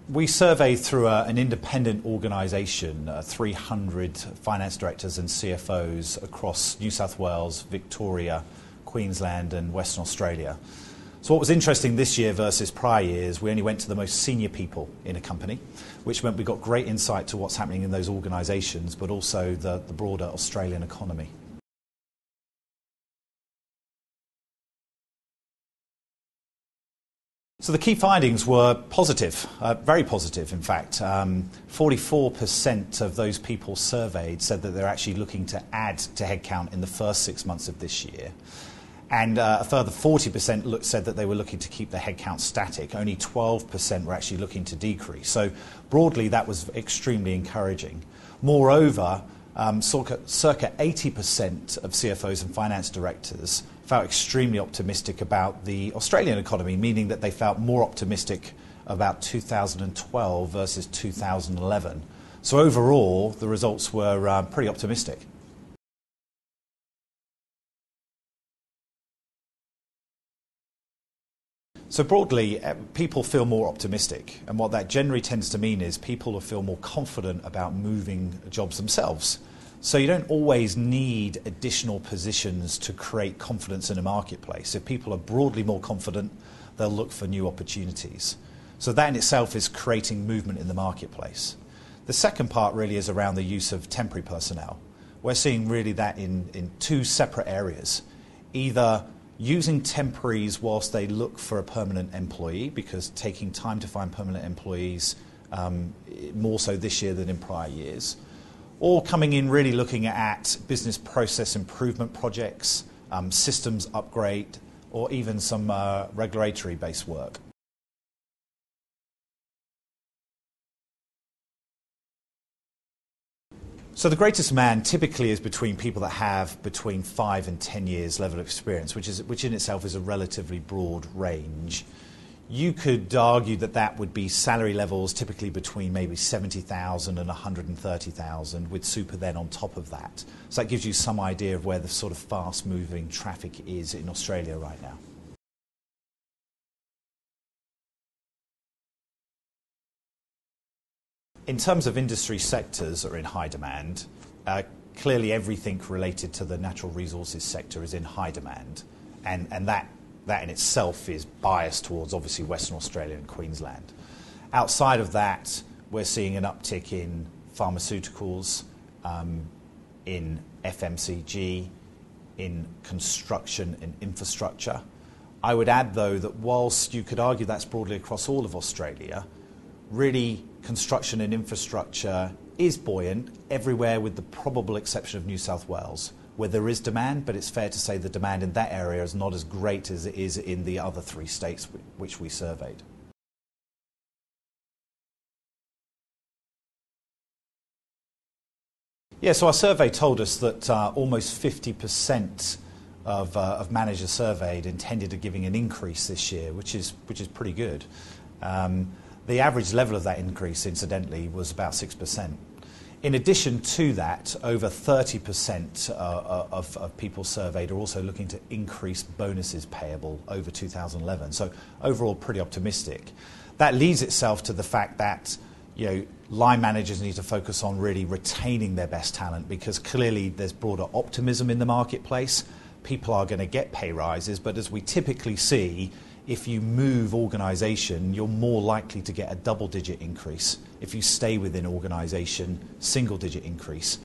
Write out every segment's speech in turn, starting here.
We surveyed through an independent organisation, 300 finance directors and CFOs across New South Wales, Victoria, Queensland and Western Australia. So what was interesting this year versus prior years, we only went to the most senior people in a company, which meant we got great insight to what's happening in those organisations, but also the broader Australian economy. So the key findings were positive, very positive in fact. 44% of those people surveyed said that they're actually looking to add to headcount in the first 6 months of this year. And a further 40% said that they were looking to keep their headcount static. Only 12% were actually looking to decrease. So broadly that was extremely encouraging. Moreover, circa 80% of CFOs and finance directors felt extremely optimistic about the Australian economy, meaning that they felt more optimistic about 2012 versus 2011. So overall, the results were pretty optimistic. So broadly, people feel more optimistic, and what that generally tends to mean is people will feel more confident about moving jobs themselves. So you don't always need additional positions to create confidence in a marketplace. If people are broadly more confident, they'll look for new opportunities. So that in itself is creating movement in the marketplace. The second part really is around the use of temporary personnel. We're seeing really that in two separate areas. Either using temporaries whilst they look for a permanent employee, because taking time to find permanent employees more so this year than in prior years, or coming in really looking at business process improvement projects, systems upgrade, or even some regulatory based work. So the greatest demand typically is between people that have between 5 and 10 years level of experience, which in itself is a relatively broad range. You could argue that that would be salary levels typically between maybe 70,000 and 130,000, with super then on top of that. So that gives you some idea of where the sort of fast-moving traffic is in Australia right now. In terms of industry sectors that are in high demand, clearly everything related to the natural resources sector is in high demand, and that in itself is biased towards obviously Western Australia and Queensland. Outside of that, we're seeing an uptick in pharmaceuticals, in FMCG, in construction and infrastructure. I would add though that whilst you could argue that's broadly across all of Australia, really construction and infrastructure is buoyant everywhere with the probable exception of New South Wales, where there is demand, but it's fair to say the demand in that area is not as great as it is in the other 3 states which we surveyed. Yeah, so our survey told us that almost 50% of managers surveyed intended of giving an increase this year, which is pretty good. The average level of that increase, incidentally, was about 6%. In addition to that, over 30% of people surveyed are also looking to increase bonuses payable over 2011. So overall, pretty optimistic. That leads itself to the fact that line managers need to focus on really retaining their best talent, because clearly there's broader optimism in the marketplace. People are going to get pay rises, but as we typically see, if you move organisation, you're more likely to get a double-digit increase. If you stay within organisation, single-digit increase.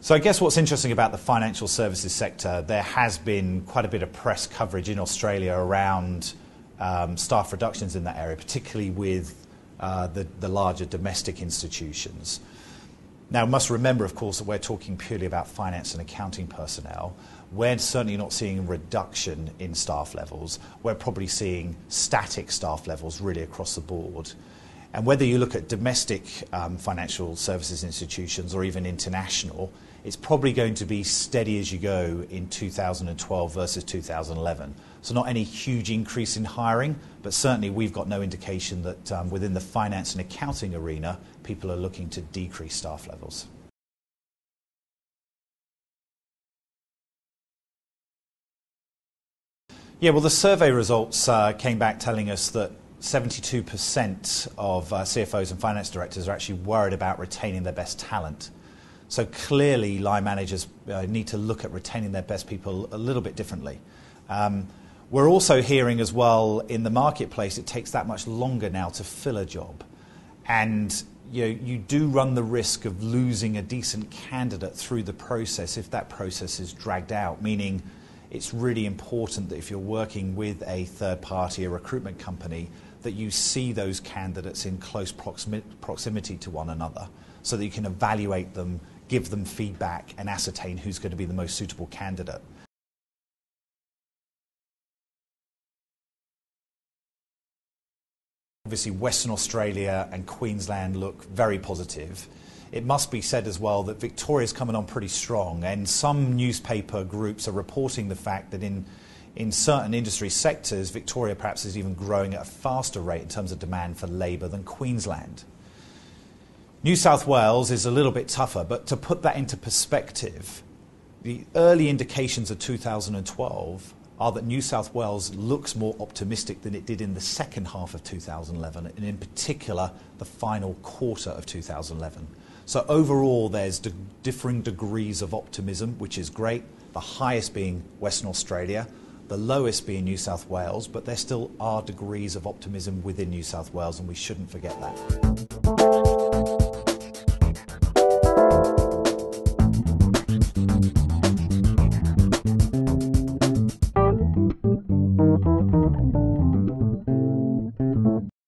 So I guess what's interesting about the financial services sector, there has been quite a bit of press coverage in Australia around staff reductions in that area, particularly with the larger domestic institutions. Now, we must remember, of course, that we're talking purely about finance and accounting personnel. We're certainly not seeing a reduction in staff levels. We're probably seeing static staff levels really across the board. And whether you look at domestic financial services institutions or even international, it's probably going to be steady as you go in 2012 versus 2011. So not any huge increase in hiring, but certainly we've got no indication that within the finance and accounting arena, people are looking to decrease staff levels. Yeah, well, the survey results came back telling us that 72% of CFOs and finance directors are actually worried about retaining their best talent. So clearly, line managers need to look at retaining their best people a little bit differently. We're also hearing as well in the marketplace it takes that much longer now to fill a job. And you do run the risk of losing a decent candidate through the process if that process is dragged out, meaning it's really important that if you're working with a third party, a recruitment company, that you see those candidates in close proximity to one another so that you can evaluate them, give them feedback and ascertain who's going to be the most suitable candidate. Obviously, Western Australia and Queensland look very positive. It must be said as well that Victoria's coming on pretty strong, and some newspaper groups are reporting the fact that in certain industry sectors, Victoria perhaps is even growing at a faster rate in terms of demand for labour than Queensland. New South Wales is a little bit tougher, but to put that into perspective, the early indications of 2012 are that New South Wales looks more optimistic than it did in the second half of 2011, and in particular the final quarter of 2011. So overall there's differing degrees of optimism, which is great, the highest being Western Australia, the lowest being New South Wales, but there still are degrees of optimism within New South Wales, and we shouldn't forget that.